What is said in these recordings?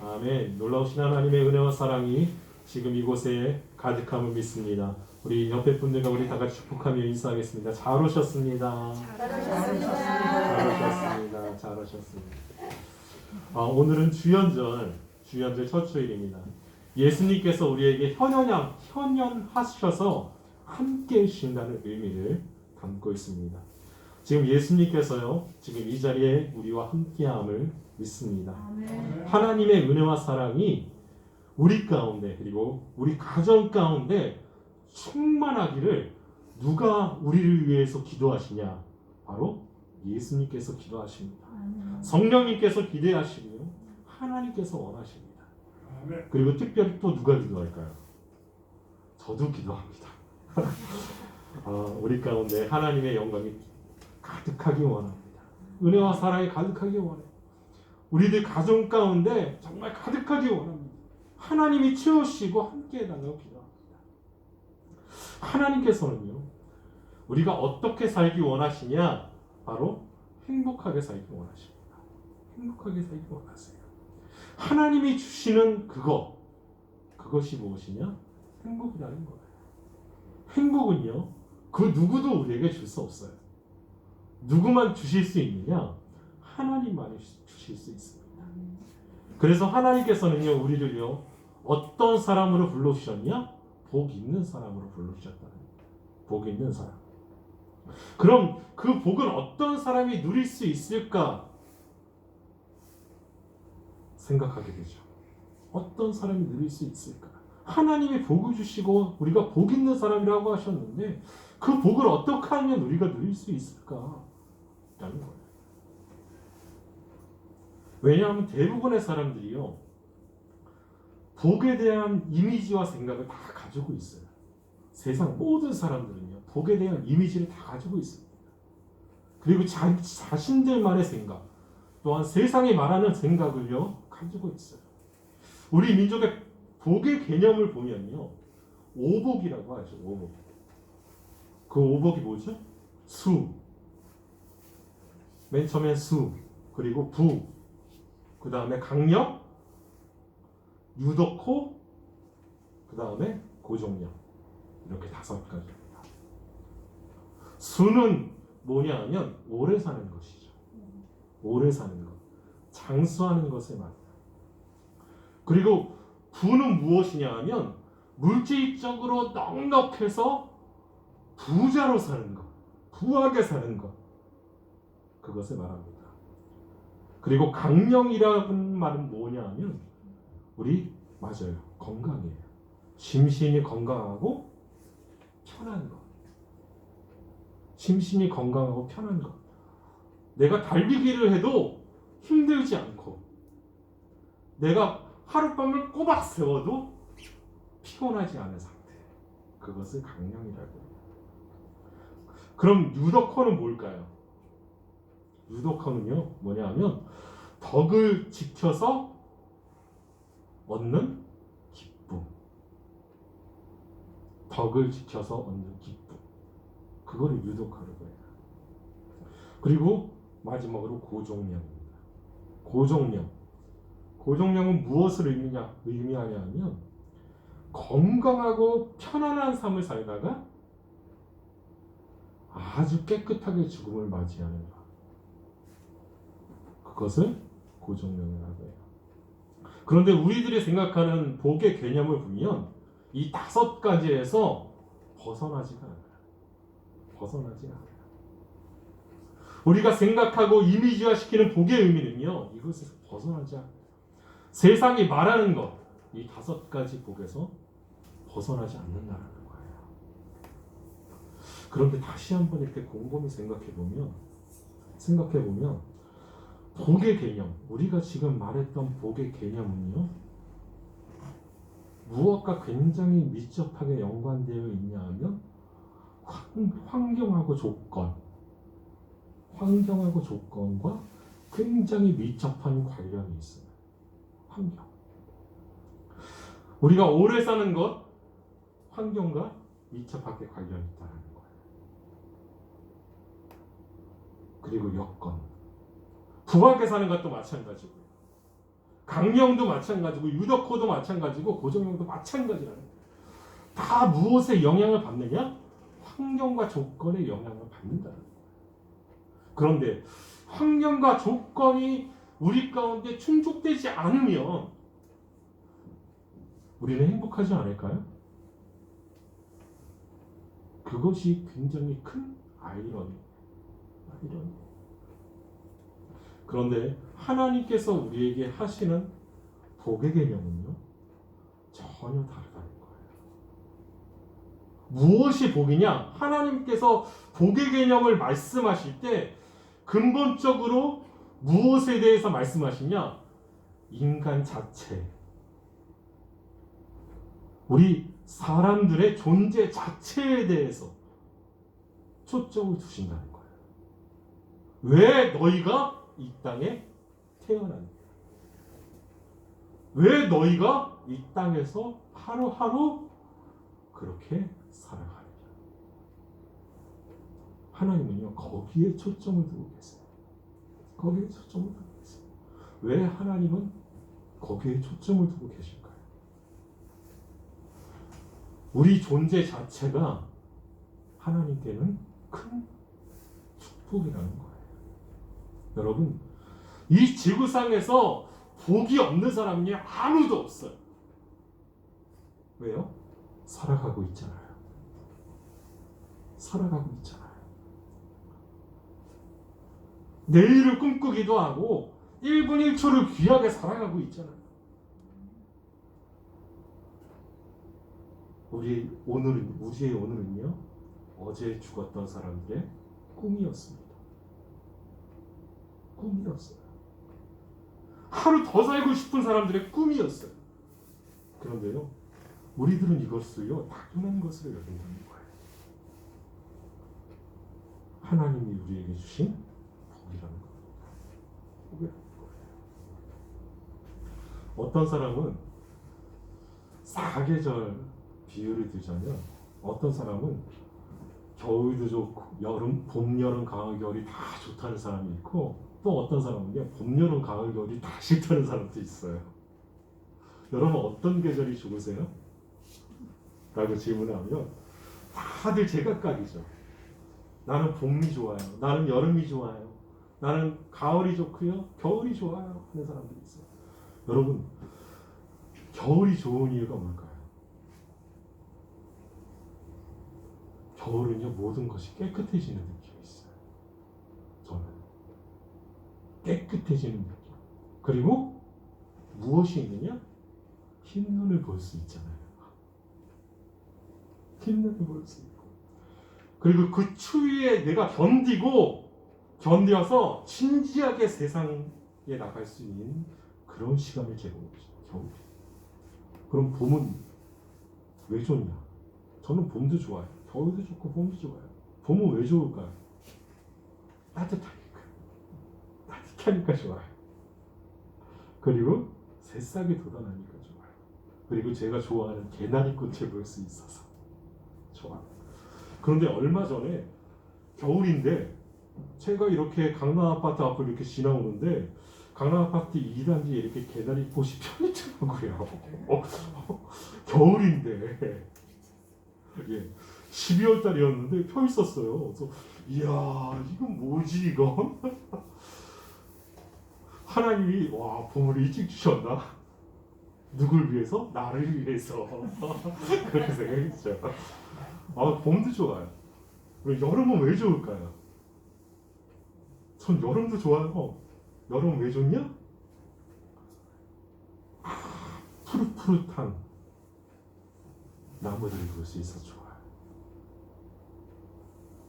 아멘. 놀라우신 하나님의 은혜와 사랑이 지금 이곳에 가득함을 믿습니다. 우리 옆에 분들과 우리 다 같이 축복하며 인사하겠습니다. 잘 오셨습니다. 잘 오셨습니다. 오늘은 주연절 첫 주일입니다. 예수님께서 우리에게 현현하셔서 함께 해주신다는 의미를 담고 있습니다. 지금 예수님께서요, 지금 이 자리에 우리와 함께함을 믿습니다. 하나님의 은혜와 사랑이 우리 가운데 그리고 우리 가정 가운데 충만하기를 누가 우리를 위해서 기도하시냐? 바로 예수님께서 기도하십니다. 성령님께서 기대하시고요, 하나님께서 원하십니다. 그리고 특별히 또 누가 기도할까요? 저도 기도합니다. 우리 가운데 하나님의 영광이 가득하기 원합니다. 은혜와 사랑이 가득하기 원해요. 우리들 가정 가운데 정말 가득하기 원합니다. 하나님이 채우시고 함께 해달라고 기도합니다. 하나님께서는요, 우리가 어떻게 살기 원하시냐? 바로 행복하게 살기 원하십니다. 행복하게 살기 원하세요. 하나님이 주시는 그것이 무엇이냐? 행복이라는 거예요. 행복은요, 그 누구도 우리에게 줄 수 없어요. 누구만 주실 수 있느냐? 하나님만이 주실 수 있습니다. 그래서 하나님께서는요, 우리를요, 어떤 사람으로 불러주셨냐? 복 있는 사람으로 불러주셨다는 거예요. 복 있는 사람. 그럼 그 복은 어떤 사람이 누릴 수 있을까? 생각하게 되죠. 어떤 사람이 누릴 수 있을까? 하나님이 복을 주시고 우리가 복 있는 사람이라고 하셨는데 그 복을 어떻게 하면 우리가 누릴 수 있을까? 라는 거예요. 왜냐하면 대부분의 사람들이요, 복에 대한 이미지와 생각을 다 가지고 있어요. 세상 모든 사람들은요, 복에 대한 이미지를 다 가지고 있습니다. 그리고 자신들만의 생각, 또한 세상이 말하는 생각을요, 가지고 있어요. 우리 민족의 복의 개념을 보면요, 오복이라고 하죠. 오복. 그 오복이 뭐죠? 수. 맨 처음엔 수, 그리고 부, 그 다음에 강력, 유덕호, 그 다음에 고종력. 이렇게 5가지입니다. 수는 뭐냐 하면 오래 사는 것이죠. 오래 사는 것. 장수하는 것에 말이에요. 그리고 부는 무엇이냐 하면 물질적으로 넉넉해서 부자로 사는 것. 부하게 사는 것. 그것을 말합니다. 그리고 강령이라는 말은 뭐냐 하면 우리 맞아요. 건강이에요. 심신이 건강하고 편한 것. 심신이 건강하고 편한 것. 내가 달리기를 해도 힘들지 않고 내가 하룻밤을 꼬박 세워도 피곤하지 않은 상태. 그것을 강령이라고 해요. 그럼 유덕호는 뭘까요? 유덕호는요, 뭐냐 하면 덕을 지켜서 얻는 기쁨. 덕을 지켜서 얻는 기쁨. 그거를 유덕호라고 해요. 그리고 마지막으로 고종명입니다. 고종명. 고종명은 무엇을 의미하냐 하면 건강하고 편안한 삶을 살다가 아주 깨끗하게 죽음을 맞이하는 것. 그것을 고종명이라고 해요. 그런데 우리들이 생각하는 복의 개념을 보면 이 5가지에서 벗어나지가 않아요. 벗어나지가 않아요. 우리가 생각하고 이미지화시키는 복의 의미는요, 이것에서 벗어나지 않아요. 세상이 말하는 것, 이 5가지 복에서 벗어나지 않는다는 거예요. 그런데 다시 한번 이렇게 곰곰이 생각해보면 복의 개념, 우리가 지금 말했던 복의 개념은요, 무엇과 굉장히 밀접하게 연관되어 있냐 하면 환경하고 조건과 굉장히 밀접한 관련이 있어요. 환경. 우리가 오래 사는 것, 환경과 밀접하게 관련이 있다는 거예요. 그리고 여건. 부하게 사는 것도 마찬가지고요. 강령도 마찬가지고 유더코도 마찬가지고 고정령도 마찬가지라는 거예요. 다 무엇에 영향을 받느냐? 환경과 조건에 영향을 받는다는 거예요. 그런데 환경과 조건이 우리 가운데 충족되지 않으면 우리는 행복하지 않을까요? 그것이 굉장히 큰 아이러니. 그런데 하나님께서 우리에게 하시는 복의 개념은요, 전혀 다르다는 거예요. 무엇이 복이냐? 하나님께서 복의 개념을 말씀하실 때 근본적으로 무엇에 대해서 말씀하시냐? 인간 자체, 우리 사람들의 존재 자체에 대해서 초점을 두신다는 거예요. 왜 너희가 이 땅에 태어났냐? 왜 너희가 이 땅에서 하루하루 그렇게 살아가느냐? 하나님은요, 거기에 초점을 두고 계세요. 거기에 초점을 두고 계세요. 왜 하나님은 거기에 초점을 두고 계실까요? 우리 존재 자체가 하나님께는 큰 축복이라는 거예요. 여러분, 이 지구상에서 복이 없는 사람이 아무도 없어요. 왜요? 살아가고 있잖아요. 살아가고 있잖아요. 내일을 꿈꾸기도 하고 1분 1초를 귀하게 살아가고 있잖아요. 우리의 오늘은요, 어제 죽었던 사람들의 꿈이었습니다. 꿈이었어요. 하루 더 살고 싶은 사람들의 꿈이었어요. 그런데요, 우리들은 이것을요, 당연한 것으로 여긴다는 거예요. 하나님이 우리에게 주신 복이라는 거예요. 복이라는 거예요. 어떤 사람은 사계절 비유를 들자면, 어떤 사람은 겨울도 좋고 여름, 봄, 여름, 가을, 겨울이 다 좋다는 사람이 있고, 또 어떤 사람은요, 봄, 여름, 가을, 겨울이 다 싫다는 사람도 있어요. 여러분, 어떤 계절이 좋으세요? 라고 질문을 하면 다들 제각각이죠. 나는 봄이 좋아요. 나는 여름이 좋아요. 나는 가을이 좋고요. 겨울이 좋아요. 하는 사람들이 있어요. 여러분, 겨울이 좋은 이유가 뭘까요? 겨울은요, 모든 것이 깨끗해지는 느낌이 있어요. 저는 깨끗해지는 느낌. 그리고 무엇이 있느냐? 흰눈을 볼 수 있잖아요. 흰눈을 볼 수 있고, 그리고 그 추위에 내가 견뎌서 진지하게 세상에 나갈 수 있는 그런 시간을 제공해주죠. 겨울이. 그럼 봄은 왜 좋냐? 저는 봄도 좋아요. 겨울도 좋고 봄도 좋아요. 봄은 왜 좋을까요? 따뜻하니까. 따뜻하니까 좋아요. 그리고 새싹이 돋아나니까 좋아요. 그리고 제가 좋아하는 개나리꽃을 볼 수 있어서 좋아요. 그런데 얼마 전에 겨울인데 제가 이렇게 강남 아파트 앞을 이렇게 지나오는데 강남 아파트 2단지에 이렇게 개나리꽃이 펴있더라고요. 겨울인데 예, 12월 달이었는데 펴 있었어요. 그래서 이야, 이건 뭐지 이건? 하나님이 와, 봄을 일찍 주셨나? 누굴 위해서? 나를 위해서. 그렇게 생각했죠. 아, 봄도 좋아요. 그리고 여름은 왜 좋을까요? 전 여름도 좋아요. 여름은 왜 좋냐? 푸릇푸릇한 나무들을 볼 수 있어 좋아요.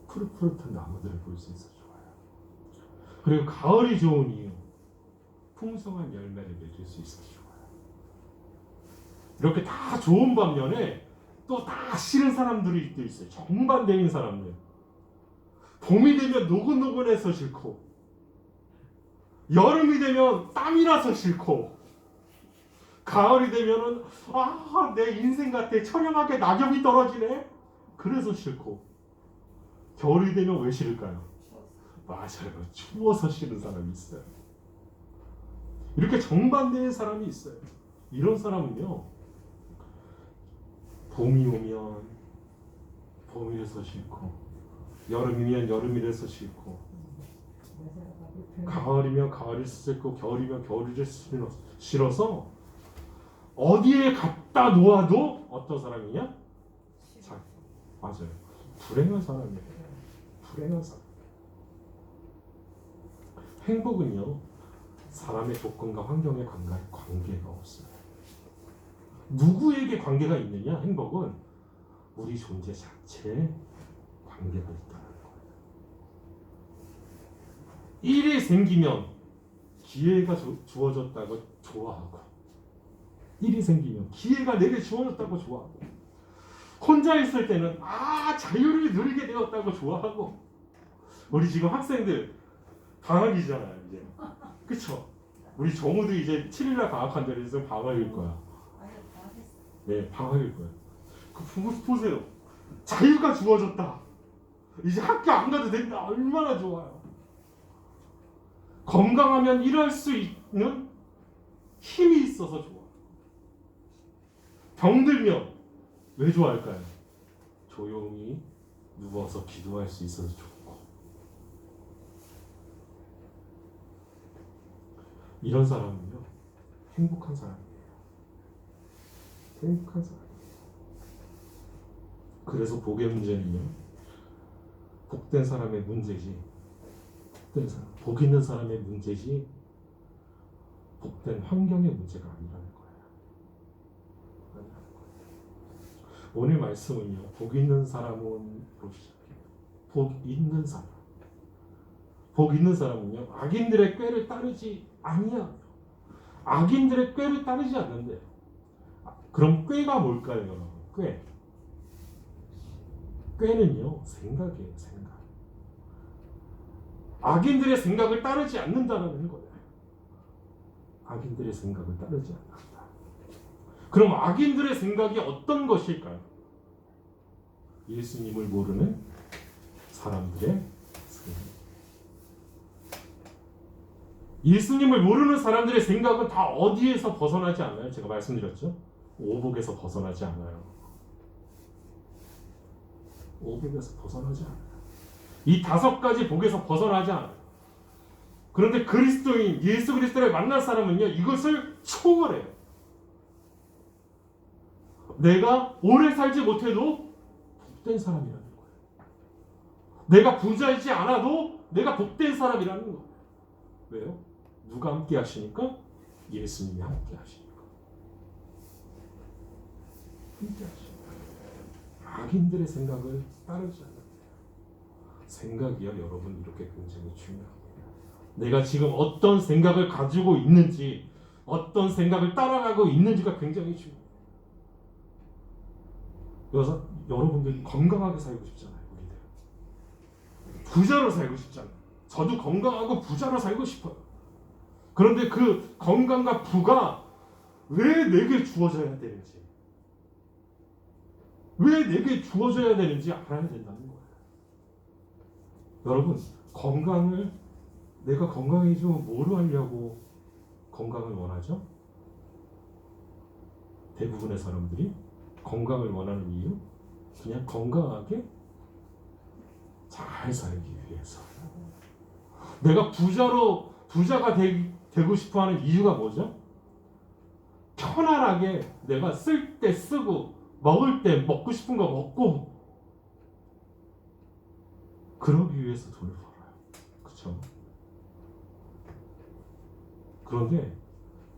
푸릇푸릇한 나무들을 볼 수 있어 좋아요. 그리고 가을이 좋은 이유, 풍성한 열매를 맺을 수 있어 좋아요. 이렇게 다 좋은 반면에 또 다 싫은 사람들이 또 있어요. 정반대인 사람들. 봄이 되면 노곤노곤해서 싫고, 여름이 되면 땀이 나서 싫고, 가을이 되면은 내 인생 같아, 처량하게 낙엽이 떨어지네, 그래서 싫고, 겨울이 되면 왜 싫을까요? 맞아요, 추워서 싫은 사람이 있어요. 이렇게 정반대의 사람이 있어요. 이런 사람은요, 봄이 오면 봄이라서 싫고, 여름이면 여름이라서 싫고, 가을이면 가을이라서 싫고, 겨울이면 겨울이라서 싫어서 어디에 갖다 놓아도 어떤 사람이냐? 자, 맞아요. 불행한 사람이에요. 불행한 사람. 행복은요, 사람의 조건과 환경에 관계가 없어요. 누구에게 관계가 있느냐? 행복은 우리 존재 자체에 관계가 있다는 거예요. 일이 생기면 기회가 주어졌다고 좋아하고, 일이 생기면 기회가 내게 주어졌다고 좋아하고, 혼자 있을 때는 자유를 누리게 되었다고 좋아하고. 우리 지금 학생들 방학이잖아요, 이제. 그쵸? 우리 정우도 이제 7일날 방학한다 그래서 방학일 거야. 네, 방학일 거야. 보세요. 자유가 주어졌다. 이제 학교 안 가도 된다. 얼마나 좋아요. 건강하면 일할 수 있는 힘이 있어서 좋아. 병들면 왜 좋아할까요? 조용히 누워서 기도할 수 있어서 좋고. 이런 사람은요, 행복한 사람이에요. 행복한 사람이에요. 그래서 복의 문제는요, 복된 사람의 문제지, 복 있는 사람의 문제지, 복된 환경의 문제가 아니라는 거예요. 오늘 말씀은요, 복 있는 사람으로 시작해요. 복 있는 사람. 복 있는 사람은요, 악인들의 꾀를 따르지 아니하며, 악인들의 꾀를 따르지 않는데. 그럼 꾀가 뭘까요, 여러분? 꾀는요, 생각이에요, 생각. 악인들의 생각을 따르지 않는다는 거예요. 악인들의 생각을 따르지 않는다. 그럼 악인들의 생각이 어떤 것일까요? 예수님을 모르는 사람들의 생각. 예수님을 모르는 사람들의 생각은 다 어디에서 벗어나지 않아요? 제가 말씀드렸죠? 오복에서 벗어나지 않아요. 오복에서 벗어나지 않아요. 이 5가지 복에서 벗어나지 않아요. 그런데 그리스도인, 예수 그리스도를 만난 사람은요, 이것을 초월해요. 내가 오래 살지 못해도 복된 사람이라는 거예요. 내가 부자이지 않아도 내가 복된 사람이라는 거예요. 왜요? 누가 함께 하시니까? 예수님이 함께 하시니까. 함께 하시니까. 악인들의 생각을 따르지 않는다. 생각이요, 여러분, 이렇게 굉장히 중요합니다. 내가 지금 어떤 생각을 가지고 있는지, 어떤 생각을 따라가고 있는지가 굉장히 중요해요. 그래서 여러분들이 건강하게 살고 싶잖아요. 우리들 부자로 살고 싶잖아요. 저도 건강하고 부자로 살고 싶어요. 그런데 그 건강과 부가 왜 내게 주어져야 되는지, 왜 내게 주어져야 되는지 알아야 된다는 거예요. 여러분, 내가 건강해지면 뭐로 하려고 건강을 원하죠? 대부분의 사람들이 건강을 원하는 이유, 그냥 건강하게 잘 살기 위해서. 내가 부자가 되고 싶어하는 이유가 뭐죠? 편안하게 내가 쓸 때 쓰고, 먹을 때 먹고 싶은 거 먹고, 그러기 위해서 돈을 벌어요. 그렇죠? 그런데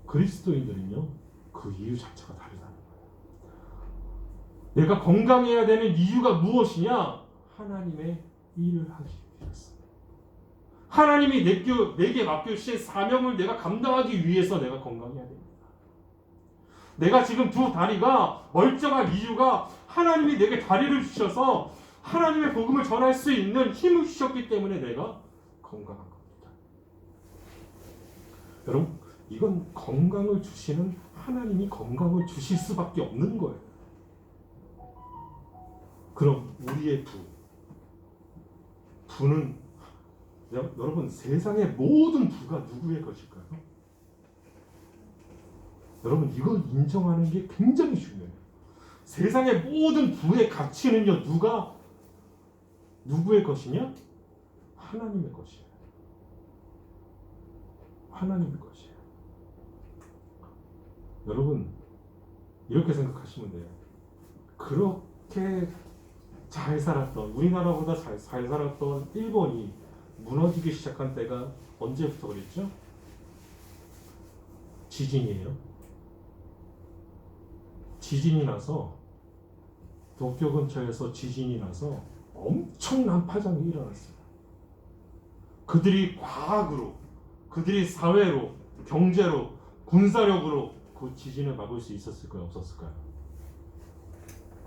그리스도인들은요, 그 이유 자체가 다르다는 거예요. 내가 건강해야 되는 이유가 무엇이냐? 하나님의 일을 하기 위해서. 하나님이 내게 맡겨주신 사명을 내가 감당하기 위해서 내가 건강해야 됩니다. 내가 지금 2 다리가 멀쩡한 이유가 하나님이 내게 다리를 주셔서 하나님의 복음을 전할 수 있는 힘을 주셨기 때문에 내가 건강한 겁니다. 여러분, 이건 건강을 주시는 하나님이 건강을 주실 수밖에 없는 거예요. 그럼 우리의 부는, 여러분, 세상의 모든 부가 누구의 것일까요? 여러분 이거 인정하는 게 굉장히 중요해요. 세상의 모든 부의 가치는요 누구의 것이냐? 하나님의 것이에요. 하나님의 것이에요. 여러분 이렇게 생각하시면 돼요. 그렇게 잘 살았던 우리나라보다 잘 살았던 일본이 무너지기 시작한 때가 언제부터 그랬죠? 지진이에요. 지진이 나서 도쿄 근처에서 지진이 나서 엄청난 파장이 일어났어요. 그들이 과학으로, 그들이 사회로, 경제로, 군사력으로 그 지진을 막을 수 있었을까요? 없었을까요?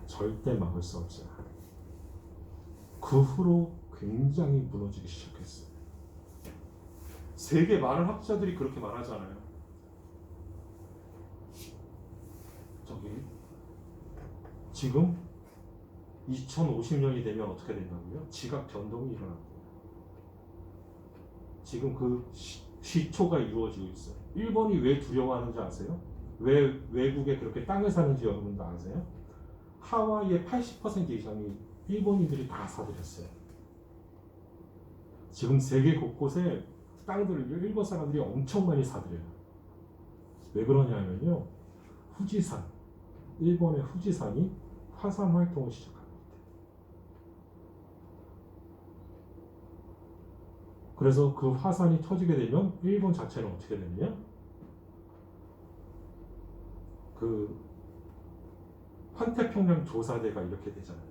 절대 막을 수 없어요. 그 후로 굉장히 무너지기 시작했어요. 세계 많은 학자들이 그렇게 말하잖아요. 저기 지금 2050년이 되면 어떻게 된다고요? 지각 변동이 일어납니다. 지금 그 시초가 이루어지고 있어요. 일본이 왜 두려워하는지 아세요? 왜 외국에 그렇게 땅을 사는지 여러분도 아세요? 하와이의 80% 이상이 일본인들이 다 사들였어요. 지금 세계 곳곳에 땅들을 일본 사람들이 엄청 많이 사들여요. 왜 그러냐면요, 후지산, 일본의 후지산이 화산 활동을 시작합니다. 그래서 그 화산이 터지게 되면 일본 자체는 어떻게 되느냐? 그 환태평양 조사대가 이렇게 되잖아요.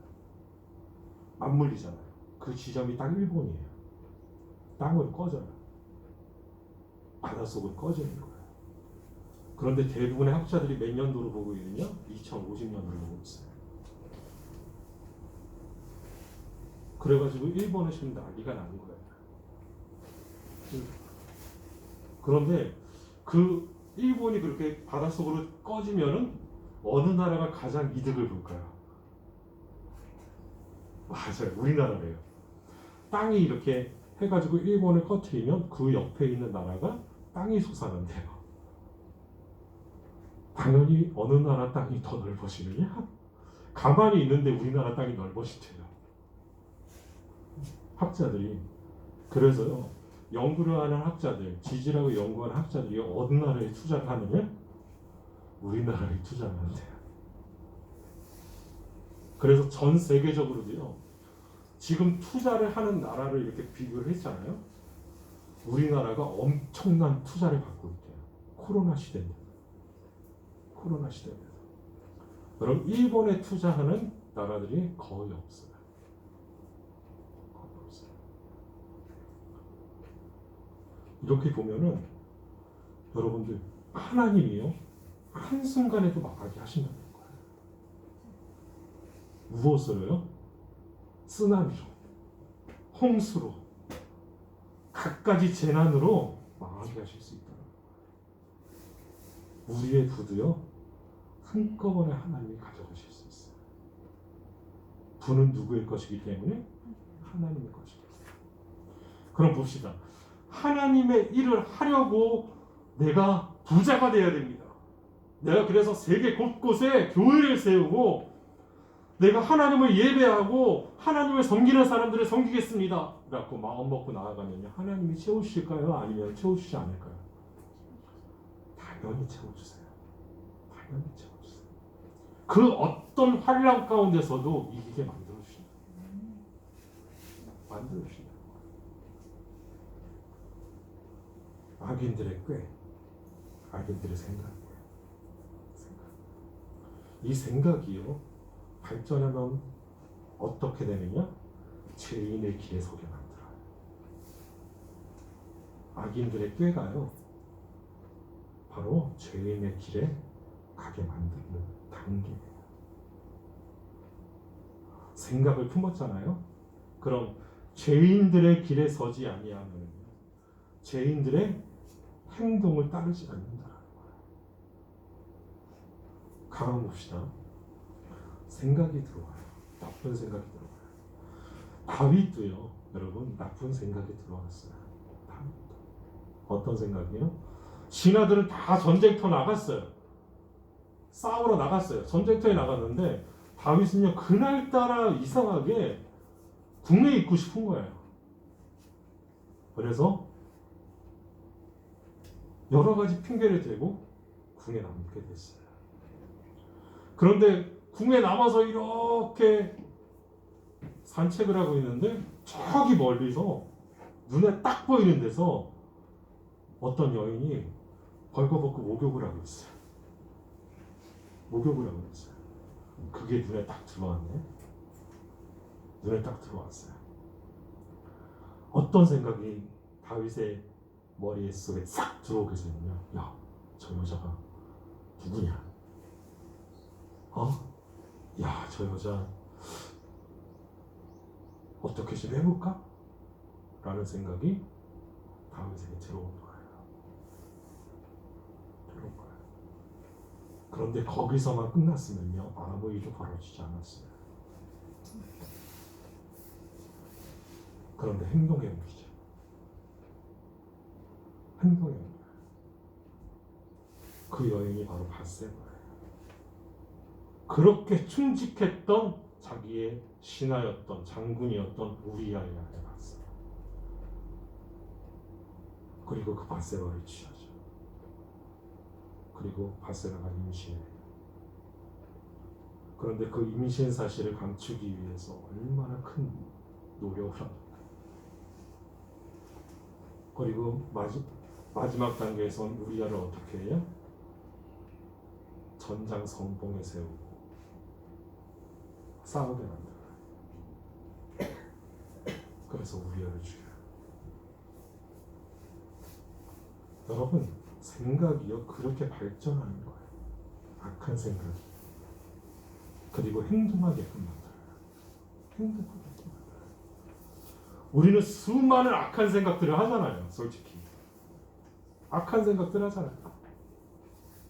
맞물리잖아요. 그 지점이 딱 일본이에요. 땅으로 꺼져요. 바닷속으로 꺼지는 거예요. 그런데 대부분의 학자들이 몇 년도로 보고 있느냐? 2050년도로 보고 있어요. 그래가지고 일본은 지금 난리가 나는 거예요. 그런데 그 일본이 그렇게 바닷속으로 꺼지면은 어느 나라가 가장 이득을 볼까요? 맞아요. 우리나라래요. 땅이 이렇게 해가지고 일본을 꺼트리면 그 옆에 있는 나라가 땅이 솟아난대요. 당연히 어느 나라 땅이 더 넓어지느냐? 가만히 있는데 우리나라 땅이 넓어진대요. 학자들이. 그래서요, 연구를 하는 학자들, 지질하고 연구하는 학자들이 어느 나라에 투자를 하느냐? 우리나라에 투자를 한대요. 그래서 전 세계적으로도요, 지금 투자를 하는 나라를 이렇게 비교를 했잖아요. 우리나라가 엄청난 투자를 받고 있대요. 코로나 시대입니다. 코로나 시대입니다. 여러분, 일본에 투자하는 나라들이 거의 없어요. 거의 없어요. 이렇게 보면은 여러분들, 하나님이요, 한순간에도 망하게 하신다는 거예요. 무엇으로요? 쓰나미로, 홍수로, 갖가지 재난으로 망하게 하실 수 있다. 우리의 부도요, 한꺼번에 하나님이 가져가실 수 있어요. 부는 누구의 것이기 때문에? 하나님의 것이기 때문에. 그럼 봅시다. 하나님의 일을 하려고 내가 부자가 되어야 됩니다. 내가 그래서 세계 곳곳에 교회를 세우고 내가 하나님을 예배하고 하나님을 섬기는 사람들을 섬기겠습니다 라고 마음 먹고 나아가면 하나님이 채우실까요? 아니면 채우시지 않을까요? 당연히 채워주세요. 당연히 채워주세요. 그 어떤 환란 가운데서도 이기게 만들어주신다. 만들어주신다. 악인들의 꾀, 악인들의 생각이에요. 이 생각이요, 발전하면 어떻게 되느냐? 죄인의 길에 서게 만들어요. 악인들의 꾀가요, 바로 죄인의 길에 가게 만드는 단계예요. 생각을 품었잖아요. 그럼 죄인들의 길에 서지 아니하면 죄인들의 행동을 따르지 않는다는 거예요. 가만 봅시다. 생각이 들어와요. 나쁜 생각이 들어와요. 다윗도요, 여러분, 나쁜 생각이 들어왔어요. 다윗도. 어떤 생각이요? 신하들은 다 전쟁터 나갔어요. 싸우러 나갔어요. 전쟁터에 나갔는데 다윗은요 그날따라 이상하게 궁에 있고 싶은 거예요. 그래서 여러 가지 핑계를 대고 궁에 남게 됐어요. 그런데 궁에 남아서 이렇게 산책을 하고 있는데 저기 멀리서 눈에 딱 보이는 데서 어떤 여인이 벌거벗고 목욕을 하고 있어요. 목욕을 하고 있어요. 그게 눈에 딱 들어왔네. 눈에 딱 들어왔어요. 어떤 생각이 다윗의 머릿속에 싹 들어오게 되냐면, 야, 저 여자가 누구냐? 야, 저 여자 어떻게 좀 해볼까? 라는 생각이 다윗에게 들어온 거예요. 그런데 거기서만 끝났으면요 아무 일도 벌어지지 않았어요. 그런데 행동에 옮기죠. 행동에 옮겨요. 그 여인이 바로 밧세바예요. 그렇게 충직했던 자기의 신하였던 장군이었던 우리아의 아내 밧세바. 그리고 그 밧세바를 취하죠. 그리고 밧세바가 임신해요. 그런데 그 임신 사실을 감추기 위해서 얼마나 큰 노력을 합니까? 그리고 마지막 단계에선 우리아를 어떻게 해요? 전장 성봉에 세우고 싸우게 만들어요. 그래서 우리아를 죽여요. 여러분, 생각이요 그렇게 발전하는 거예요. 악한 생각. 그리고 행동하게끔 만들어요. 행동하게끔 만들어요. 우리는 수많은 악한 생각들을 하잖아요. 솔직히 악한 생각들 하잖아요.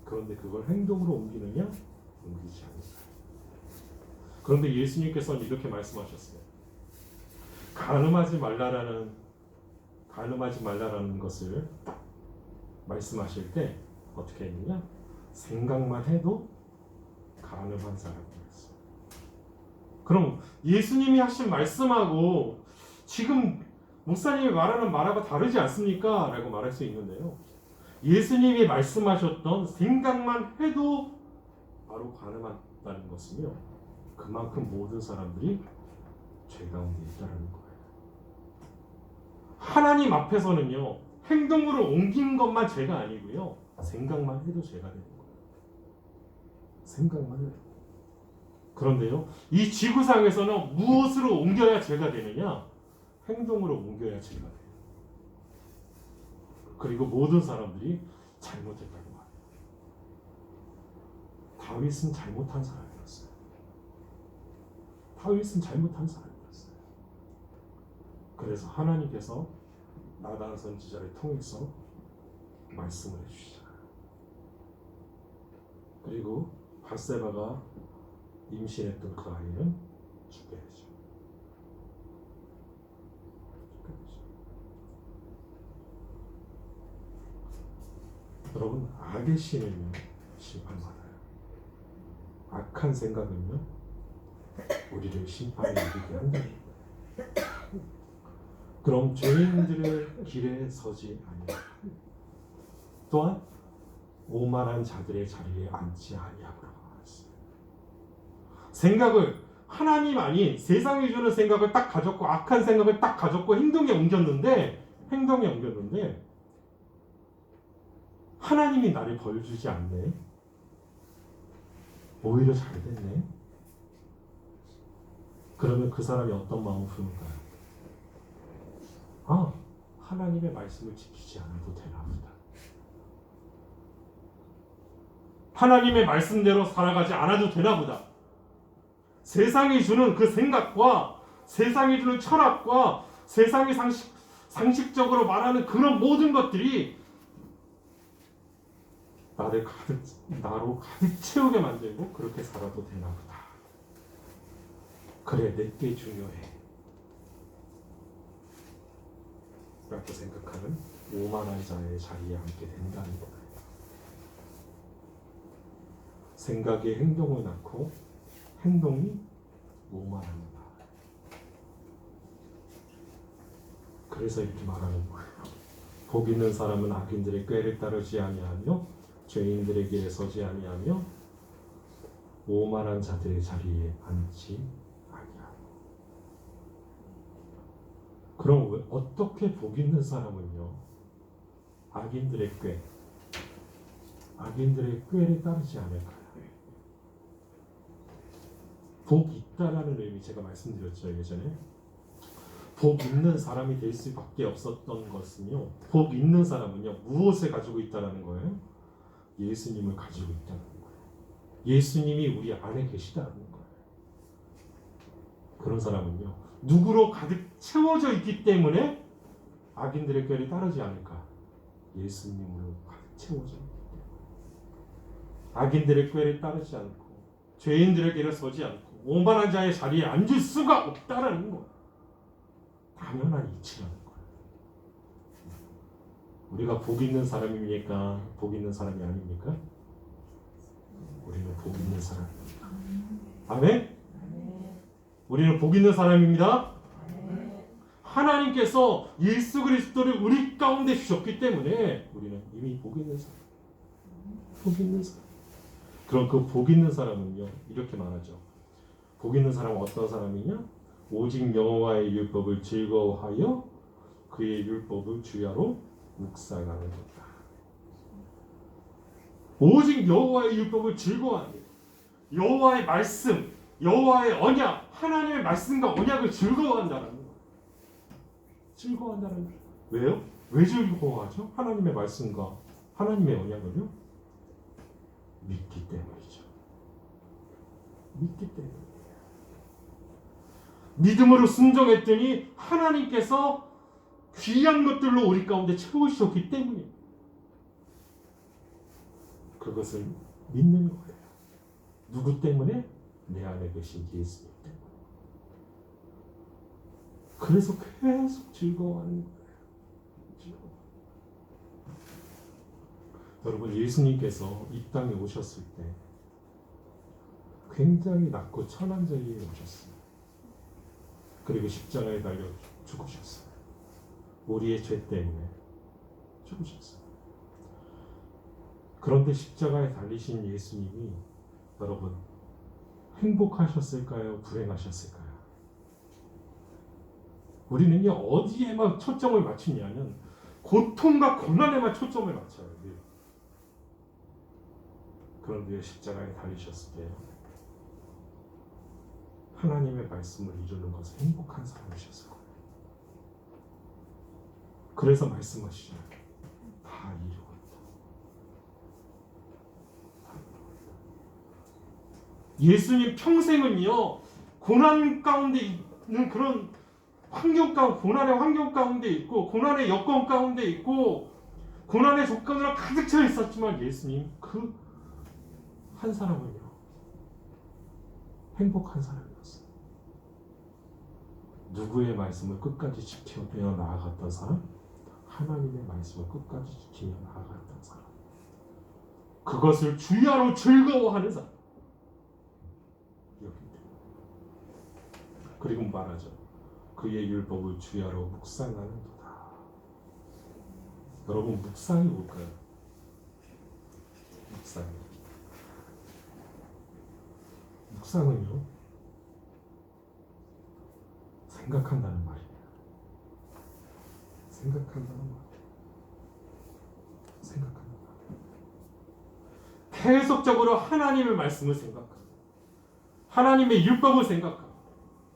그런데 그걸 행동으로 옮기느냐? 옮기지 않는다. 그런데 예수님께서는 이렇게 말씀하셨어요. 가늠하지 말라라는 것을 말씀하실 때 어떻게 했느냐? 생각만 해도 가늠한 사람이었어요. 그럼 예수님이 하신 말씀하고 지금 목사님이 말하는 말하고 다르지 않습니까? 라고 말할 수 있는데요. 예수님이 말씀하셨던 생각만 해도 바로 가늠한다는 것은요. 그만큼 모든 사람들이 죄 가운데 있다는 거예요. 하나님 앞에서는요. 행동으로 옮긴 것만 죄가 아니고요. 생각만 해도 죄가 되는 거예요. 생각만 해도. 그런데요. 이 지구상에서는 무엇으로 옮겨야 죄가 되느냐? 행동으로 옮겨야 죄가 돼요. 그리고 모든 사람들이 잘못했다고 말해요. 다윗은 잘못한 사람이었어요. 다윗은 잘못한 사람이었어요. 그래서 하나님께서 나단 선지자를 통해서 말씀을 해주시잖아요. 그리고 밧세바가 임신했던 그 아이는 죽게 되죠. 여러분, 악의 신은요 심판받아요. 악한 생각은요 우리를 심판에 이르게 한다. 그럼 죄인들의 길에 서지 아니하고 또한 오만한 자들의 자리에 앉지 아니하고 말했어요. 생각을 하나님 아닌 세상이 주는 생각을 딱 가졌고 악한 생각을 딱 가졌고 행동에 옮겼는데 하나님이 나를 벌 주지 않네. 오히려 잘 됐네. 그러면 그 사람이 어떤 마음을 품을까요? 하나님의 말씀을 지키지 않아도 되나 보다. 하나님의 말씀대로 살아가지 않아도 되나 보다. 세상이 주는 그 생각과 세상이 주는 철학과 세상이 상식적으로 말하는 그런 모든 것들이 나로 가득 채우게 만들고 그렇게 살아도 되나 보다. 그래, 내게 중요해 라고 생각하는 오만한 자의 자리에 앉게 된다는 거예요. 생각이 행동을 낳고 행동이 오만합니다. 그래서 이렇게 말하는 거예요. 복 있는 사람은 악인들의 꾀를 따르지 아니하며 죄인들의 길에 서지 아니하며 오만한 자들의 자리에 앉지 아니하며. 그럼 어떻게 복 있는 사람은요? 악인들의 꾀를 따르지 않을까요? 복 있다라는 의미 제가 말씀드렸죠 예전에. 복 있는 사람이 될 수밖에 없었던 것은요. 복 있는 사람은요 무엇을 가지고 있다라는 거예요? 예수님을 가지고 있다는 거예요. 예수님이 우리 안에 계시다는 거예요. 그런 사람은요 누구로 가득 채워져 있기 때문에 악인들의 꾀를 따르지 않을까? 예수님으로 가득 채워져 있기 때문에. 악인들의 꾀를 따르지 않고 죄인들의 길에 서지 않고 오만한 자의 자리에 앉을 수가 없다라는 거예요. 당연한 이치라는 거예요. 우리가 복 있는 사람입니까? 복 있는 사람이 아닙니까? 우리는 복 있는 사람입니다. 아멘? 우리는 복 있는 사람입니다. 하나님께서 예수 그리스도를 우리 가운데 주셨기 때문에 우리는 이미 복 있는 사람. 복 있는 사람. 그럼 그 복 있는 사람은요 이렇게 말하죠. 복 있는 사람은 어떤 사람이냐? 오직 여호와의 율법을 즐거워하여 그의 율법을 주야로 묵상하는 것이다. 오직 여호와의 율법을 즐거워하는 것. 여호와의 말씀, 여호와의 언약, 하나님의 말씀과 언약을 즐거워한다는 거예요. 즐거워한다는 거예요. 왜요? 왜 즐거워하죠? 하나님의 말씀과 하나님의 언약을요? 믿기 때문이죠. 믿기 때문에. 믿음으로 순종했더니 하나님께서 귀한 것들로 우리 가운데 채우셨기 때문에 그것을 믿는 거예요. 누구 때문에? 내 안에 계신 예수님 때문에. 그래서 계속 즐거워하는 거예요. 여러분 예수님께서 이 땅에 오셨을 때 굉장히 낮고 천한 자리에 오셨어요. 그리고 십자가에 달려 죽으셨어요. 우리의 죄 때문에 죽으셨어요. 그런데 십자가에 달리신 예수님이 여러분 행복하셨을까요? 불행하셨을까요? 우리는요 어디에만 초점을 맞추냐면 고통과 고난에만 초점을 맞춰요. 그런데 십자가에 달리셨을 때 하나님의 말씀을 이루는 것은 행복한 사람이셨을 거예요. 그래서 말씀하시죠. 다 이루고 있다. 예수님 평생은요 고난 가운데 있는 그런 고난의 환경 가운데 있고 고난의 여건 가운데 있고 고난의 조건으로 가득 차 있었지만 예수님 그 한 사람은요 행복한 사람이었어요. 누구의 말씀을 끝까지 지키며 나아갔던 사람? 하나님의 말씀을 끝까지 지키며 나아갔던 사람. 그것을 주야로 즐거워하는 사람. 그리고 말하죠. 그의 율법을 주야로 묵상하는도다. 여러분 묵상이 뭘까요? 묵상은요 생각한다는 말이에요. 생각한다는 말. 계속적으로 하나님의 말씀을 생각하고 하나님의 율법을 생각하고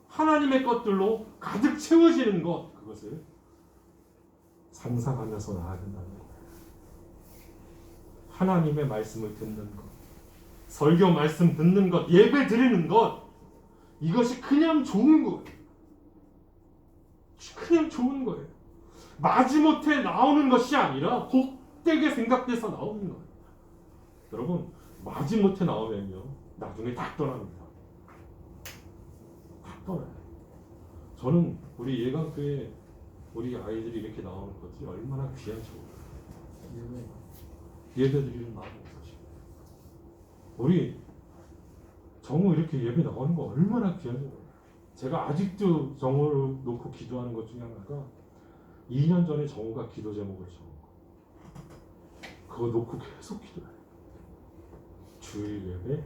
하나님의 것들로 가득 채워지는 것, 그것을 상상하면서 나아간다는 거예요. 하나님의 말씀을 듣는 것, 설교 말씀 듣는 것, 예배 드리는 것, 이것이 그냥 좋은 거예요. 그냥 좋은 거예요. 마지못해 나오는 것이 아니라 복되게 생각돼서 나오는 거예요. 여러분 마지못해 나오면요 나중에 다 떠납니다. 다 떠나요. 저는 우리 예강교회 우리 아이들이 이렇게 나오는 것들이 얼마나 귀한지 몰라요. 예배 드리는 마음이 없으시고 우리 정우 이렇게 예배 나오는 거 얼마나 귀한지. 제가 아직도 정우를 놓고 기도하는 것 중에 하나가 2년 전에 정우가 기도 제목을 적은 거. 그거 놓고 계속 기도해요. 주일 예배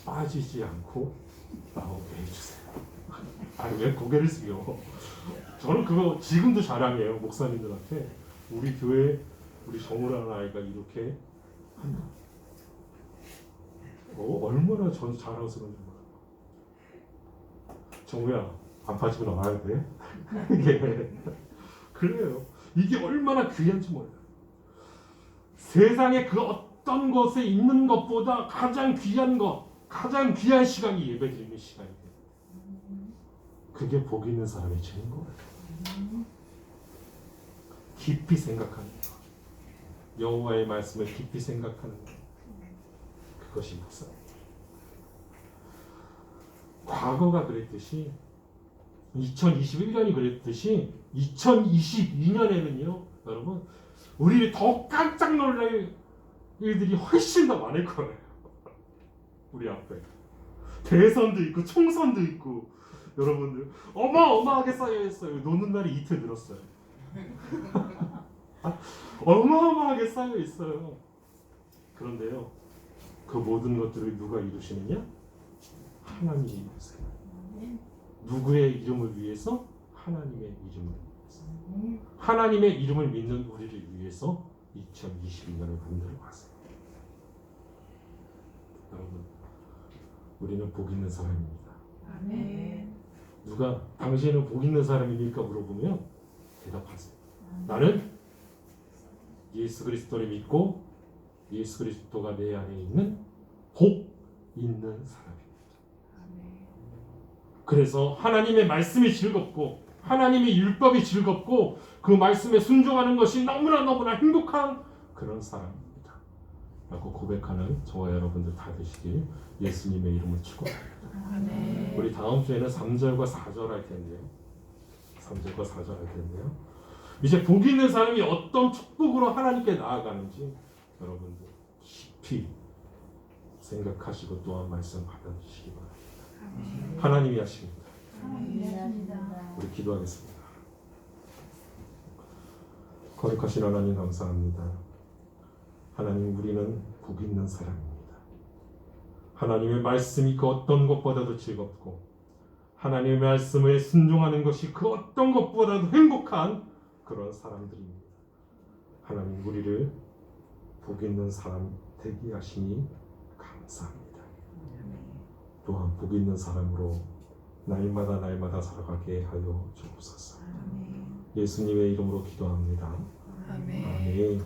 빠지지 않고 나오게 해주세요. 아니 왜 고개를 숙여? 저는 그거 지금도 자랑해요. 목사님들한테. 우리 교회 우리 정우라는 아이가 이렇게 한다. 얼마나 전 자랑스러운지 몰라요. 정우야 안 빠지고 나와야 돼. 이게 그래요. 이게 얼마나 귀한지 몰라요. 세상에 그 어떤 것에 있는 것보다 가장 귀한 것, 가장 귀한 시간이 예배드리는 시간이에요. 그게 복 있는 사람이 되는 거예요. 깊이 생각하는 것, 여호와의 말씀을 깊이 생각하는 것, 그것이 목사입니다. 과거가 그랬듯이 2021년이 그랬듯이 2022년에는요, 여러분 우리 더 깜짝 놀랄 일들이 훨씬 더 많을 거예요. 우리 앞에 대선도 있고 총선도 있고 여러분들 어마어마하게 쌓여 있어요. 노는 날이 이틀 늘었어요. 어마어마하게 쌓여 있어요. 그런데요, 그 모든 것들을 누가 이루시느냐? 하나님이 이루세요. 누구의 이름을 위해서? 하나님의 이름을 위해서. 하나님의 이름을 믿는 우리를 위해서 2022년을 만들어 가세요. 여러분, 우리는 복 있는 사람입니다. 아멘. 누가 당신은 복 있는 사람입니까? 물어보면 대답하세요. 나는 예수 그리스도를 믿고 예수 그리스도가 내 안에 있는 복 있는 사람입니다. 그래서 하나님의 말씀이 즐겁고 하나님의 율법이 즐겁고 그 말씀에 순종하는 것이 너무나 행복한 그런 사람입니다. 라고 고백하는 저와 여러분들 다 되시길 예수님의 이름을 축원합니다. 우리 다음 주에는 3절과 4절 할 텐데요. 3절과 4절 할 텐데요. 이제 복 있는 사람이 어떤 축복으로 하나님께 나아가는지 여러분들 깊이 생각하시고 또한 말씀 받아주시기 바랍니다. 하나님이 하십니다. 우리 기도하겠습니다. 거룩하신 하나님 감사합니다. 하나님, 우리는 복 있는 사람입니다. 하나님의 말씀이 그 어떤 것보다도 즐겁고 하나님의 말씀에 순종하는 것이 그 어떤 것보다도 행복한 그런 사람들입니다. 하나님, 우리를 복 있는 사람 되게 하시니 감사합니다. 또한 복 있는 사람으로 날마다 살아가게 하여 주옵소서. 예수님의 이름으로 기도합니다. 아멘.